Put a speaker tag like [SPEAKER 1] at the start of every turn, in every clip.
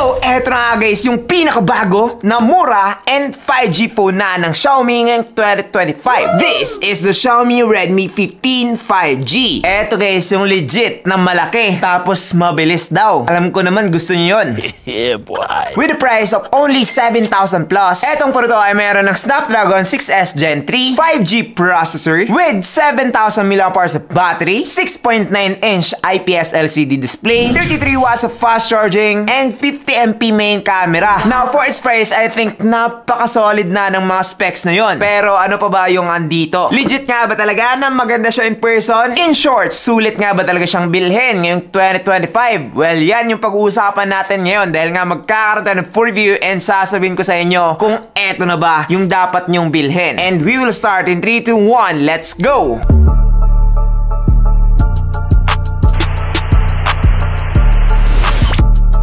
[SPEAKER 1] So, eto na nga guys, yung pinakabago na mura and 5G phone na ng Xiaomi ngayong 2025. This is the Xiaomi Redmi 15 5G. Eto guys, yung legit na malaki, tapos mabilis daw. Alam ko naman gusto nyo yun.
[SPEAKER 2] Yeah, boy.
[SPEAKER 1] With the price of only 7,000 plus, etong photo ay meron ng Snapdragon 6S Gen 3, 5G processor, with 7,000 mAh of battery, 6.9-inch IPS LCD display, 33 watts of fast charging, and 50MP main camera. Now, for its price, I think napaka-solid na ng mga specs na yon. Pero ano pa ba yung andito? Legit nga ba talaga na maganda siya in person? In short, sulit nga ba talaga siyang bilhin ngayong 2025? Well, yan yung pag-uusapan natin ngayon dahil nga magkakaroon tayo ng full review and sasabihin ko sa inyo kung eto na ba yung dapat nyong bilhin. And we will start in 3, 2, 1, let's go!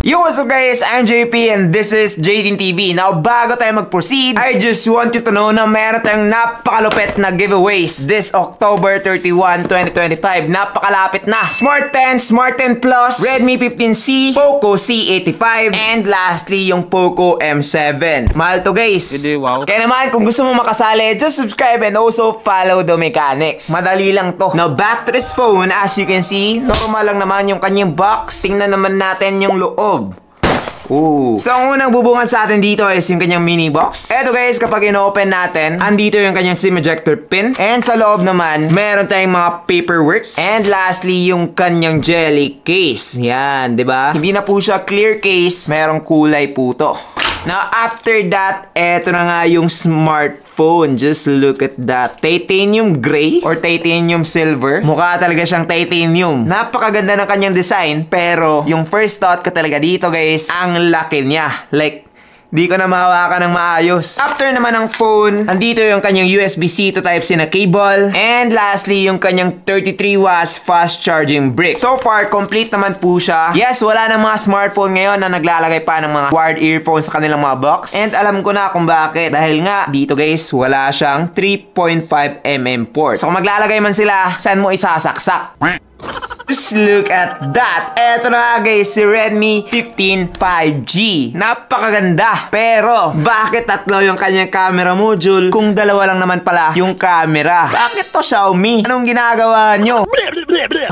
[SPEAKER 1] Yo, what's up guys? I'm JP and this is JTin TV. Now, bago tayo mag-proceed, I just want you to know na meron tayong napakalupit na giveaways this October 31, 2025. Napakalapit na. Smart 10, Smart 10 Plus, Redmi 15C, Poco C85, and lastly, yung Poco M7. Mahal to guys.
[SPEAKER 2] Wow.
[SPEAKER 1] Kaya naman, kung gusto mo makasali, just subscribe and also follow the mechanics. Madali lang to. Now, back to this phone, as you can see, normal lang naman yung kanyang box. Tingnan naman natin yung loob. Ooh. So, ang unang bubungan sa atin dito is yung kanyang mini box. Eto guys, kapag ino-open natin, andito yung kanyang SIM ejector pin. And sa loob naman, meron tayong mga paperwork. And lastly, yung kanyang jelly case. Yan, di ba? Hindi na po siya clear case, merong kulay po to. Now, after that, eto na nga yung smartphone. Just look at that. Titanium gray or titanium silver. Mukha talaga siyang titanium. Napakaganda ng kanyang design. Pero, yung first thought ko talaga dito, guys, ang laki niya. Like, di ko na mahawakan ng maayos. After naman ng phone, andito yung kanyang USB-C to Type-C na cable. And lastly, yung kanyang 33 watts fast charging brick. So far, complete naman po siya. Yes, wala ng mga smartphone ngayon na naglalagay pa ng mga wired earphones sa kanilang mga box. And alam ko na kung bakit. Dahil nga, dito guys, wala siyang 3.5mm port. So kung maglalagay man sila, saan mo isasaksak? Just look at that. Eto na guys, si Redmi 15 5G. Napakaganda. Pero, bakit tatlo yung kanyang camera module kung dalawa lang naman pala yung camera? Bakit to Xiaomi? Anong ginagawa nyo?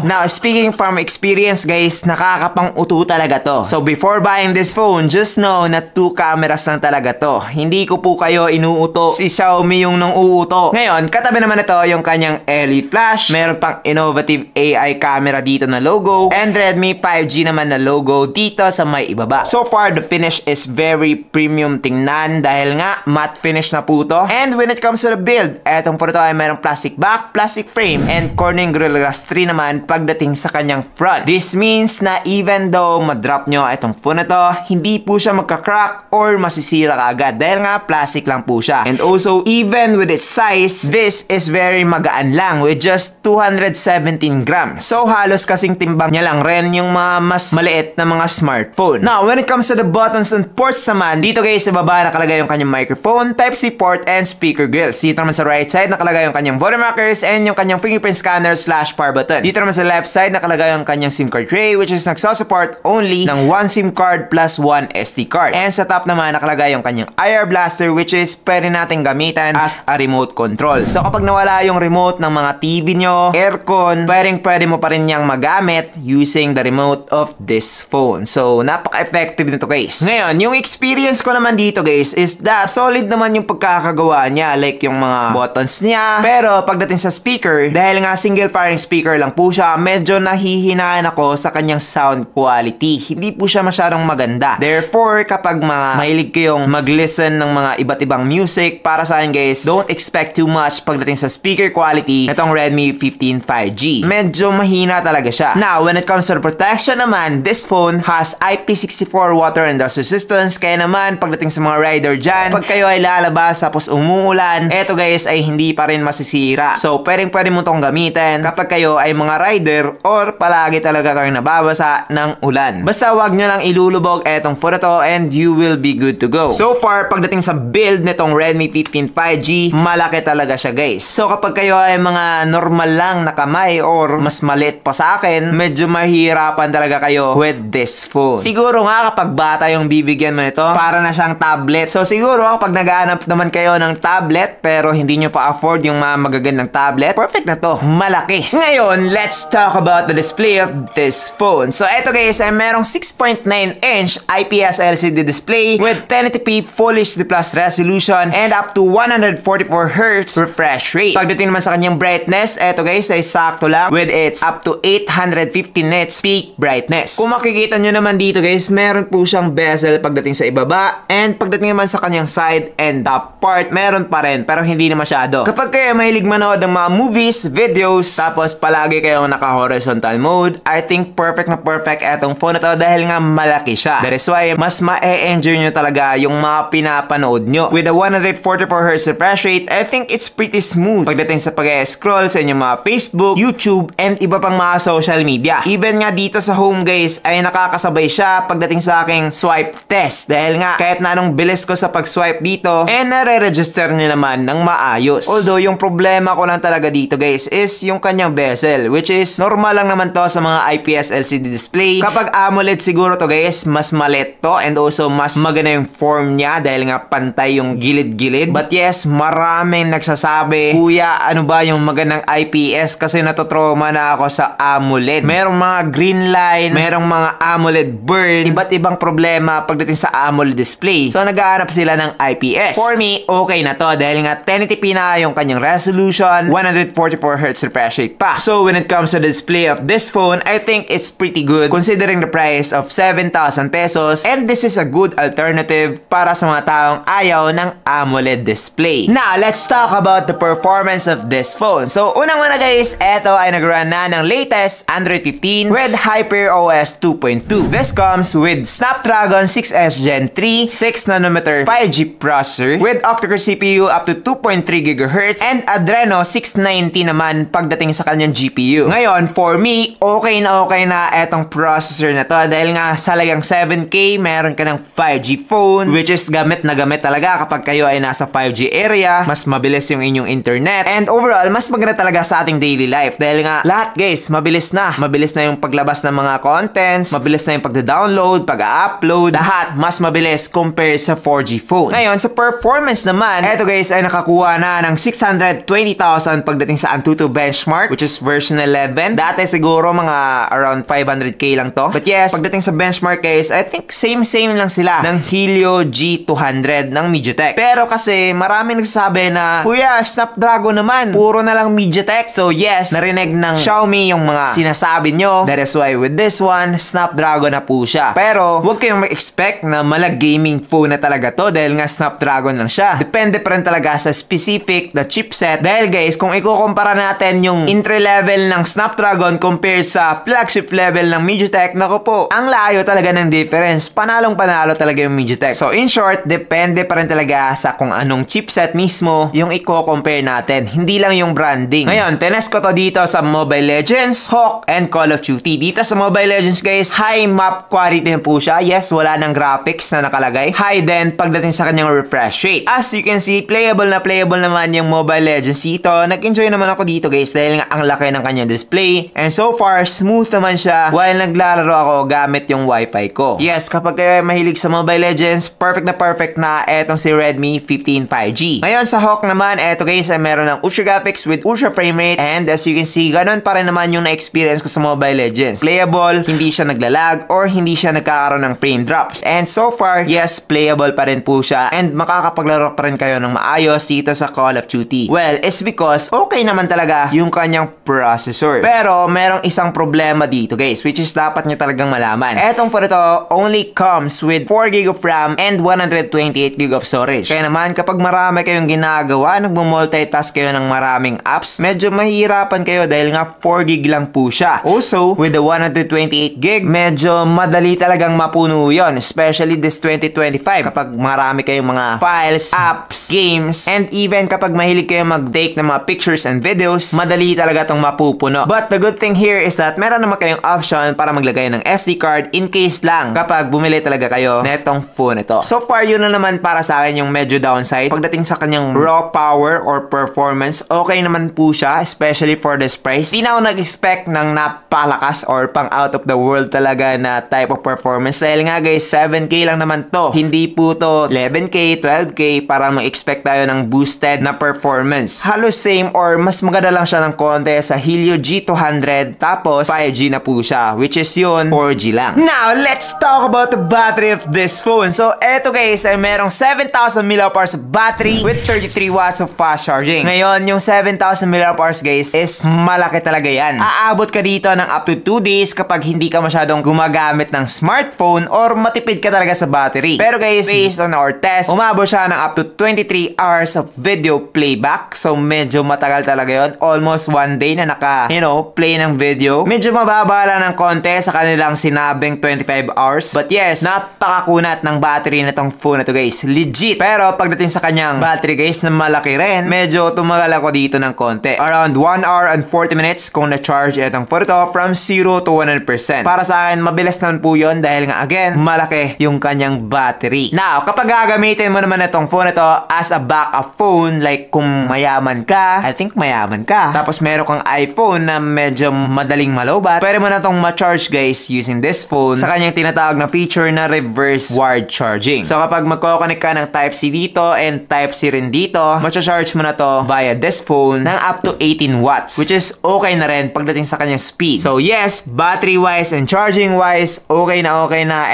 [SPEAKER 1] Now, speaking from experience guys, nakakapang-uto talaga to. So, before buying this phone, just know na 2 cameras lang talaga to. Hindi ko po kayo inuuto. Si Xiaomi yung nang uuto. Ngayon, katabi naman ito yung kanyang LED flash. Meron pang innovative AI camera dito na logo, and Redmi 5G naman na logo dito sa may ibaba. So far, the finish is very premium tingnan dahil nga matte finish na po to. And when it comes to the build, etong po ito ay merong plastic back, plastic frame, and Corning Gorilla Glass 3 naman pagdating sa kanyang front. This means na even though madrop nyo itong phone na to, hindi po siya magka-crack or masisira agad dahil nga plastic lang po siya. And also, even with its size, this is very magaan lang with just 217 grams. So, halos kasing timbang niya lang rin yung mga mas maliit na mga smartphone. Now, when it comes to the buttons and ports naman, dito guys sa baba nakalagay yung kanyang microphone, Type-C port, and speaker grills. Dito naman sa right side nakalagay yung kanyang volume markers and yung kanyang fingerprint scanner / power button. Dito naman sa left side nakalagay yung kanyang SIM card tray which is nagsusupport only ng 1 SIM card plus 1 SD card. And sa top naman nakalagay yung kanyang IR blaster which is pwede natin gamitan as a remote control. So kapag nawala yung remote ng mga TV nyo, aircon, pwede mo pa rin niyang magamit using the remote of this phone. So, napaka-effective nito guys. Ngayon, yung experience ko naman dito guys is that solid naman yung pagkakagawa niya. Like yung mga buttons niya. Pero, pagdating sa speaker, dahil nga single firing speaker lang po siya, medyo nahihinaan ako sa kanyang sound quality. Hindi po siya masyadong maganda. Therefore, kapag mahilig kayong mag-listen ng mga iba't ibang music, para sa akin guys, don't expect too much pagdating sa speaker quality nitong Redmi 15 5G. Medyo mahina talaga siya. Now, when it comes to the protection naman, this phone has IP64 water and dust resistance. Kaya naman, pagdating sa mga rider dyan, pag kayo ay lalabas tapos umuulan, eto guys ay hindi pa rin masisira. So, pwede mo tong gamitin kapag kayo ay mga rider or palagi talaga kayong nababasa ng ulan. Basta wag nyo lang ilulubog etong phone na to and you will be good to go. So far, pagdating sa build nitong Redmi 15 5G, malaki talaga siya guys. So, kapag kayo ay mga normal lang na kamay or mas maliit pa sa akin, medyo mahirapan talaga kayo with this phone. Siguro nga kapag bata yung bibigyan mo nito, para na siyang tablet. So siguro kapag naghahanap naman kayo ng tablet pero hindi nyo pa afford yung mga magagandang tablet, perfect na to. Malaki. Ngayon, let's talk about the display of this phone. So eto guys ay merong 6.9 inch IPS LCD display with 1080p Full HD Plus resolution and up to 144Hz refresh rate. Pagdating naman sa kanyang brightness, eto guys ay sakto lang with its up to 850 nits peak brightness. Kung makikita nyo naman dito guys, meron po siyang bezel pagdating sa ibaba and pagdating naman sa kanyang side and top part, meron pa rin pero hindi na masyado. Kapag kayo mahilig manood ng mga movies, videos, tapos palagi kayong naka-horizontal mode, I think perfect na perfect etong phone na to dahil nga malaki siya. That is why mas ma-enjoy nyo talaga yung mga pinapanood nyo. With a 144Hz refresh rate, I think it's pretty smooth pagdating sa pag-scroll sa inyong mga Facebook, YouTube, and iba pang mga social media. Even nga dito sa home guys, ay nakakasabay siya pagdating sa aking swipe test. Dahil nga, kahit na anong bilis ko sa pag-swipe dito, nare-register nyo naman ng maayos. Although, yung problema ko lang talaga dito guys is yung kanyang bezel, which is normal lang naman to sa mga IPS LCD display. Kapag AMOLED siguro to guys, mas malit to and also mas maganda yung form niya dahil nga pantay yung gilid-gilid. But yes, maraming nagsasabi, kuya, ano ba yung magandang IPS kasi natotrauma na ako sa AMOLED. Merong mga green line, merong mga AMOLED burn, iba't ibang problema pagdating sa AMOLED display. So naghahanap sila ng IPS. For me, okay na to dahil nga 1080p na yung kanyang resolution, 144Hz refresh rate pa. So when it comes to the display of this phone, I think it's pretty good considering the price of 7,000 pesos, and this is a good alternative para sa mga taong ayaw ng AMOLED display. Now, let's talk about the performance of this phone. So unang-una guys, eto ay nag-run na ng latest Android 15 with HyperOS 2.2. This comes with Snapdragon 6S Gen 3, 6nm 5G processor with octa-core CPU up to 2.3 GHz and Adreno 690 naman pagdating sa kanyang GPU. Ngayon, for me, okay na etong processor na to dahil nga sa lagang 7K, meron ka ng 5G phone which is gamit na gamit talaga kapag kayo ay nasa 5G area. Mas mabilis yung inyong internet and overall, mas maganda talaga sa ating daily life dahil nga lahat guys, mabilis na. Mabilis na yung paglabas ng mga contents, mabilis na yung pag-download, pag-upload, lahat mas mabilis compare sa 4G phone. Ngayon, sa performance naman, eto guys ay nakakuha na ng 620,000 pagdating sa Antutu benchmark which is version 11. Dati siguro mga around 500k lang to. But yes, pagdating sa benchmark guys, I think same lang sila ng Helio G200 ng MediaTek. Pero kasi maraming nagsasabi na, kuya, Snapdragon naman, puro na lang MediaTek. So yes, narinig ng Xiaomi yung mga sinasabi nyo. That is why with this one, Snapdragon na po siya. Pero huwag kayong mag-expect na gaming phone na talaga to dahil nga Snapdragon lang siya. Depende pa rin talaga sa specific na chipset. Dahil guys, kung ikukumpara natin yung entry level ng Snapdragon compare sa flagship level ng MediaTek, nako po, ang layo talaga ng difference. Panalo talaga yung MediaTek. So in short, depende pa rin talaga sa kung anong chipset mismo yung i-compare natin. Hindi lang yung branding. Ngayon, tinest ko to dito sa Mobile Legends, Hawk, and Call of Duty. Dito sa Mobile Legends guys, high map quality na po siya. Yes, wala ng graphics na nakalagay. High din pagdating sa kanyang refresh rate. As you can see, playable naman yung Mobile Legends dito. Nag-enjoy naman ako dito guys dahil nga ang laki ng kanyang display. And so far, smooth naman siya while naglalaro ako gamit yung Wi-Fi ko. Yes, kapag kayo mahilig sa Mobile Legends, perfect na etong si Redmi 15 5G. Ngayon sa Hawk naman, eto guys ay meron ng ultra graphics with ultra frame rate and as you can see, ganun pa rin naman yung na-experience ko sa Mobile Legends. Playable, hindi siya naglalag or hindi siya nagkakaroon ng frame drops. And so far, yes, playable pa rin po siya and makakapaglaro pa rin kayo ng maayos dito sa Call of Duty. Well, it's because okay naman talaga yung kanyang processor. Pero merong isang problema dito guys, which is dapat nyo talagang malaman. Etong phone ito only comes with 4GB of RAM and 128GB of storage. Kaya naman kapag marami kayong ginagawa, nagmo-multitask kayo ng maraming apps, medyo mahihirapan kayo dahil nga 4GB lang po siya. Also, with the 128GB, medyo madali talagang mapuno yon, especially this 2025 kapag marami kayong mga files, apps, games, and even kapag mahilig kayo mag-take ng mga pictures and videos, madali talaga itong mapupuno. But the good thing here is that meron naman kayong option para maglagay ng SD card in case lang kapag bumili talaga kayo netong phone ito. So far, yun na naman para sa akin yung medyo downside. Pagdating sa kanyang raw power or performance, okay naman po siya, especially for this price. Di na ako nag-expect expect ng napalakas or pang out of the world talaga na type of performance. Dahil nga guys, 7K lang naman to. Hindi po to 11K, 12K para mag-expect tayo ng boosted na performance. Halos same or mas maganda lang siya ng konti sa Helio G200 tapos 5G na po siya, which is yun 4G lang. Now, let's talk about the battery of this phone. So, eto guys ay merong 7,000 mAh battery with 33 watts of fast charging. Ngayon, yung 7,000 mAh guys is malaki talaga yan. Aabot ka dito ng up to 2 days kapag hindi ka masyadong gumagamit ng smartphone or matipid ka talaga sa battery. Pero guys, based on our test, umabot siya ng up to 23 hours of video playback. So, medyo matagal talaga yun. Almost 1 day na naka, play ng video. Medyo mababa lang ng konti sa kanilang sinabing 25 hours. But yes, napakakunat ng battery na tong phone na to guys. Legit. Pero pagdating sa kanyang battery guys na malaki rin, medyo tumagal ako dito ng konti. Around 1 hour and 40 minutes kung na-charge itong phone to from 0 to 100%. Para sa akin, mabilis naman po yun dahil nga again, malaki yung kanyang battery. Now, kapag gagamitin mo naman itong phone na to as a backup phone, like kung mayaman ka, I think mayaman ka, tapos meron kang iPhone na medyo madaling malobat, pwede mo na itong ma-charge guys using this phone sa kanyang tinatawag na feature na reverse wired charging. So kapag magkoconnect ka ng Type-C dito and Type-C rin dito, ma-charge mo na to via this phone ng up to 18 watts, which is okay na rin pagdating sa kanyang speed. So yes, battery wise and charging wise, okay na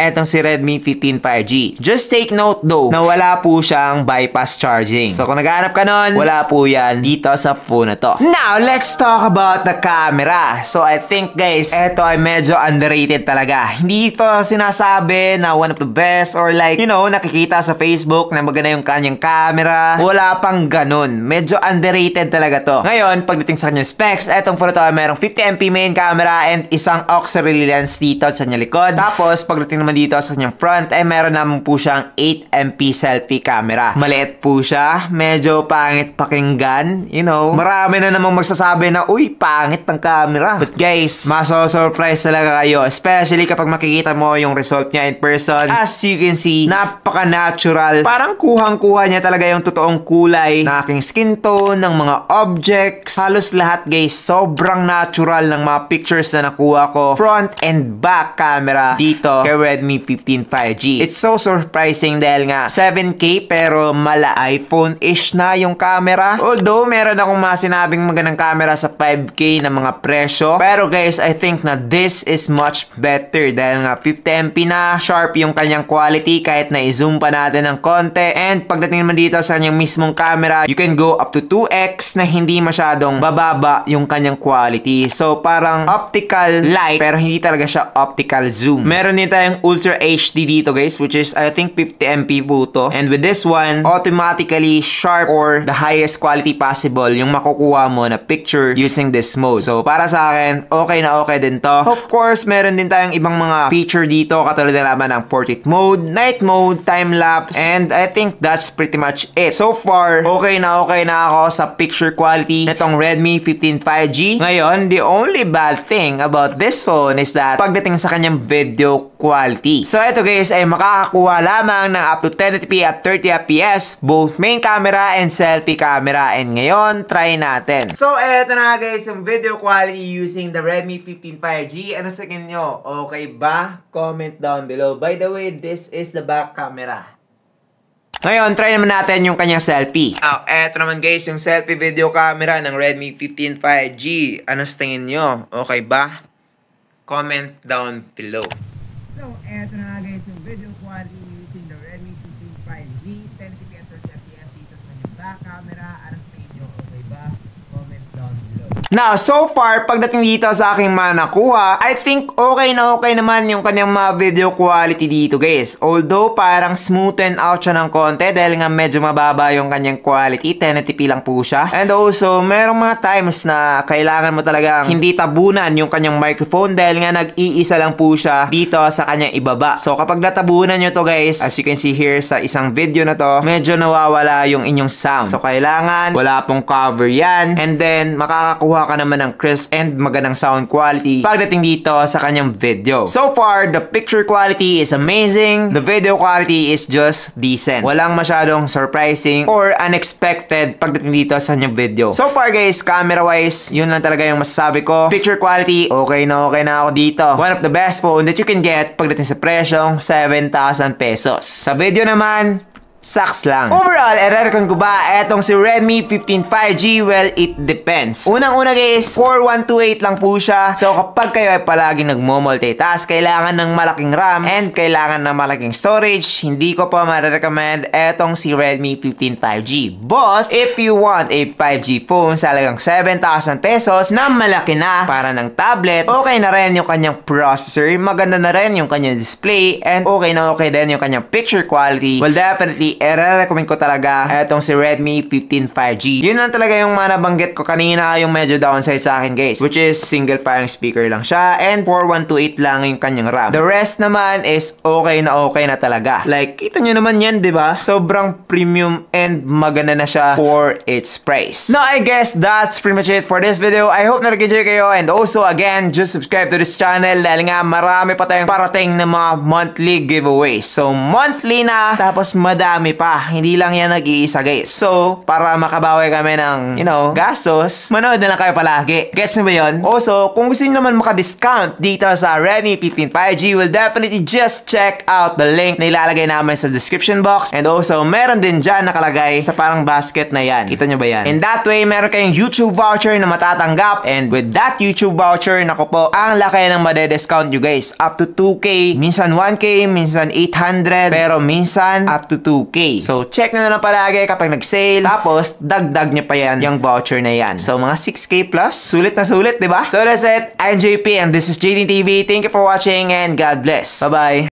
[SPEAKER 1] etong si Redmi 15 5G. Just take note though na wala po siyang bypass charging. So kung naghahanap ka nun, wala po yan dito sa phone na to. Now, let's talk about the camera. So I think guys, eto ay medyo underrated talaga. Hindi ito sinasabi na one of the best or like, nakikita sa Facebook na maganda yung kanyang camera. Wala pang ganun. Medyo underrated talaga to. Ngayon, pagdating sa kanyang specs, etong phone to ay merong 50MP main camera and isang auxiliary lens dito sa kanyang likod. Tapos, pagdating naman dito sa kanyang front, ay meron naman po siyang 8MP selfie camera. Maliit po siya. Medyo pangit pakinggan. Marami na namang magsasabi na, uy, pangit ang camera. But guys, maso-surprise talaga kayo. Especially kapag makikita mo yung result niya in person. As you can see, napaka-natural. Parang kuhang-kuha niya talaga yung totoong kulay ng aking skin tone, ng mga objects. Halos lahat guys, sobrang natural ng mga pictures na nakuha ko. Front and back camera dito kay Redmi 15 5G. It's so surprising dahil nga 7K pero mala iPhone-ish na yung camera. Although, meron akong mga sinabing magandang camera sa 5K na mga presyo. Pero guys, I think na this is much better dahil nga 50MP na, sharp yung kanyang quality kahit na i-zoom pa natin ng konti. And pagdating naman dito sa kanyang mismong camera, you can go up to 2x na hindi masyadong bababa yung kanyang quality. So parang optical light pero hindi talaga siya optical zoom. Meron din tayong Ultra HD dito guys, which is I think 50MP po to. And with this one, automatically sharp or the highest quality possible yung makukuha mo na picture using this mode. So para sa akin, okay na okay din to. Of course, meron din tayong ibang mga feature dito katulad na naman ng portrait mode, night mode, time-lapse, and I think that's pretty much it. So far, okay na ako sa picture quality nitong Redmi 15 5G. Ngayon, the only bad thing about this phone is that pagdating sa kanyang video quality. So ito guys ay makakakuha lamang ng up to 1080p at 30fps, both main camera and selfie camera. And ngayon, try natin. So eto na guys yung video quality using the Redmi 15 5G. Ano sa tingin nyo? Okay ba? Comment down below. By the way, this is the back camera. Ngayon, try naman natin yung kanyang selfie. Eto naman guys, yung selfie video camera ng Redmi 15 5G. Ano sa tingin nyo? Okay ba? Comment down below. So, eto na guys, yung video quality using the Redmi 15 5G. 1080p at 30fps dito sa kanyang back camera. Ano sa tingin nyo? Okay ba? Comment down below. Now, so far, pagdating dito sa aking mga nakuha, I think okay na okay naman yung kanyang mga video quality dito guys. Although, parang smoothen out siya ng konti dahil nga medyo mababa yung kanyang quality. 1080p lang po siya. And also, merong mga times na kailangan mo talagang hindi tabunan yung kanyang microphone dahil nga nag-iisa lang po siya dito sa kanyang ibaba. So, kapag natabunan nyo to guys, as you can see here sa isang video na to, medyo nawawala yung inyong sound. So, kailangan wala pong cover yan. And then, makakakuha makakuha ka naman ng crisp and magandang sound quality pagdating dito sa kanyang video. So far, the picture quality is amazing. The video quality is just decent. Walang masyadong surprising or unexpected pagdating dito sa kanyang video. So far guys, camera wise, yun lang talaga yung masasabi ko. Picture quality, okay na ako dito. One of the best phone that you can get pagdating sa presyong 7,000 pesos. Sa video naman, saks lang. Overall, i-recommend ko ba etong si Redmi 15 5G? Well, it depends. Unang-una guys, 4128 lang po siya. So kapag kayo ay palaging nagmo-multitask, kailangan ng malaking RAM and kailangan ng malaking storage, hindi ko pa ma-recommend etong si Redmi 15 5G. But if you want a 5G phone sa halagang 7,000 pesos na malaki na para ng tablet, okay na rin yung kanyang processor, maganda na rin yung kanyang display, and okay na okay din yung kanyang picture quality, well definitely i-recommend ko talaga etong si Redmi 15 5G. Yun lang talaga yung nabanggit ko kanina, yung medyo downside sa akin guys, which is single firing speaker lang siya and 4128 lang yung kanyang RAM. The rest naman is okay na talaga. Like, kita nyo naman yan, di ba? Sobrang premium and maganda na siya for its price. Now, I guess that's pretty much it for this video. I hope na nag-enjoy kayo, and also again, just subscribe to this channel dahil nga marami pa tayong parating na mga monthly giveaways. So, monthly na, tapos madami pa. Hindi lang yan nag-iisa guys. So, para makabawi kami ng, gastos, manood na lang kayo palagi. Gets nyo ba yun? Also, kung gusto nyo naman maka-discount dito sa Redmi 15 5G, will definitely just check out the link na ilalagay namin sa description box. And also, meron din dyan nakalagay sa parang basket na yan. Kita nyo ba yan? In that way, meron kayong YouTube voucher na matatanggap. And with that YouTube voucher, nako po, ang laki ng madediscount nyo guys. Up to 2K, minsan 1K, minsan 800, pero minsan up to 2K. So, check na lang palagi kapag nag-sale. Tapos, dagdag nyo pa yan, yung voucher na yan. So, mga 6K plus. Sulit na sulit, diba? So, that's it. I'm JP and this is JD TV. Thank you for watching and God bless. Bye-bye.